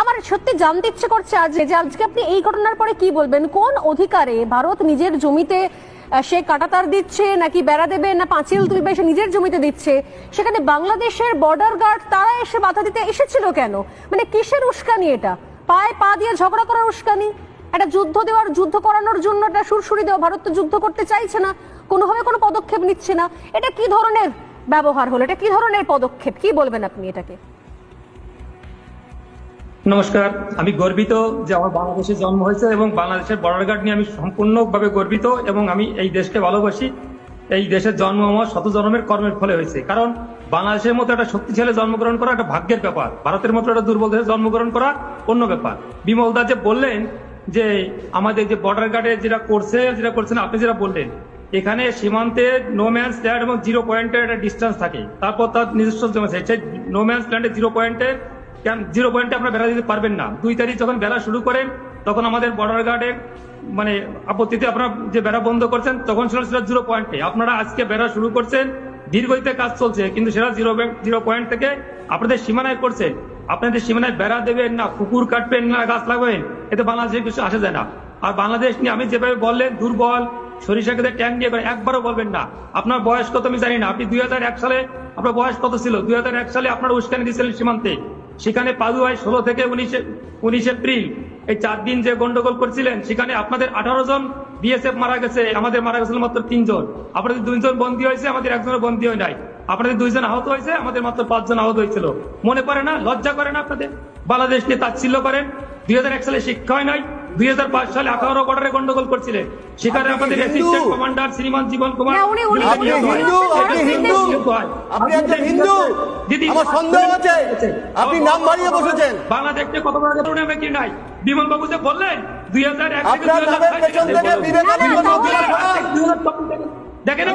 আমার সত্যি জানতে ইচ্ছে করছে যে আজকে আপনি এই ঘটনার পরে কি বলবেন? কোন অধিকারে ভারত নিজের জমিতে সে কাঁটাতার দিচ্ছে, নাকি বেড়া দেবে, না পাঁচিল তুলবে, সে নিজের জমিতে দিচ্ছে, সেখানে বাংলাদেশের বর্ডার গার্ড তারা এসে বাধা দিতে এসেছিল কেন? মানে কিসের উস্কানি এটা? পায়ে পা দিয়ে ঝগড়া করার উস্কানি? একটা যুদ্ধ করানোর জন্য একটা সুরসুরি দেওয়া? ভারত তো যুদ্ধ করতে চাইছে না, কোনোভাবে কোনো পদক্ষেপ নিচ্ছে না। এটা কি ধরনের ব্যবহার হলো? এটা কি ধরনের পদক্ষেপ? কি বলবেন আপনি এটাকে? নমস্কার, আমি গর্বিত যে আমার বাংলাদেশে জন্ম হয়েছে এবং বাংলাদেশের বর্ডার গার্ড নিয়ে আমি সম্পূর্ণভাবে গর্বিত এবং আমি এই দেশকে ভালোবাসি। এই দেশের জন্ম আমার শত জন্মের কর্মের ফলে হয়েছে, কারণ বাংলাদেশের মতো একটা শক্তিশালী জন্মগ্রহণ করা একটা ভাগ্যের ব্যাপার, ভারতের মতো একটা দুর্বল দেশে জন্মগ্রহণ করা অন্য ব্যাপার। বিমল দা যে বললেন যে আমাদের যে বর্ডার গার্ডে যেটা করছেন আপনি যেটা বললেন, এখানে সীমান্তে নো ম্যান্স ল্যান্ড এবং 0 পয়েন্টের একটা ডিস্টেন্স থাকে, তারপর তার নিজস্ব জমি আছে। সেই নো ম্যান্স ল্যান্ডে 0 পয়েন্টে আপনারা বেড়া দিতে পারবেন না। 2 তারিখ যখন বেড়া শুরু করেন তখন আমাদের বর্ডার গার্ডের মানে আপত্তিতে আপনারা যে বেড়া বন্ধ করছেন তখন ছিল 0 পয়েন্টে। আপনারা আজকে বেড়া শুরু করছেন, দীর্ঘতে কাজ চলছে, কিন্তু সেটা 0 পয়েন্ট থেকে আপনাদের সীমানায় করছেন। আপনাদের সীমানায় বেড়া দেবেন না, পুকুর কাটবেন না, গাছ লাগাবেন, এতে বাংলাদেশের কিছু আসে যায় না। আর বাংলাদেশ নিয়ে আমি যেভাবে বললেন দুর্বল, সরিষা খেতে ট্যাঙ্ক নিয়ে করে, একবারও বলবেন না। আপনার বয়স কত আমি জানি না, আপনি 2001 সালে আপনার বয়স কত ছিল? 2001 সালে আপনার উস্কানি দিয়েছিলেন সীমান্তে, সেখানে পাদুয়ায় 16 থেকে 19 এপ্রিল এই 4 দিন যে গন্ডগোল করছিলেন, সেখানে আপনাদের 18 জন বিএসএফ মারা গেছে, আমাদের মারা গেছিল মাত্র 3 জন। আপনাদের 2 জন বন্দী হয়েছে, আমাদের 1 জনের বন্দী হয় নাই। আপনাদের 2 জন আহত হয়েছে, আমাদের মাত্র 5 জন আহত হয়েছিল। মনে পড়ে না? লজ্জা করে না আপনাদের? বাংলাদেশ নিয়ে তাচ্ছিল্য করেন। 2001 সালে শিক্ষা হয় নাই, 2005 সালে 18 বর্ডারে গন্ডগোল করছিলেন, সেখানে আমাদের অ্যাসিস্ট্যান্ট কমান্ডার শ্রীমান জীবন কুমার। আপনি একজন হিন্দু, আমার সন্দেহ আছে আপনি নাম বাড়িয়ে বসেছেন। বাংলাদেশকে কত বড় আমরা কি নাই? বিমল বাবু যে বললেন 2001 থেকে 2005 পেছন থেকে বিবেকানন্দ দেখেন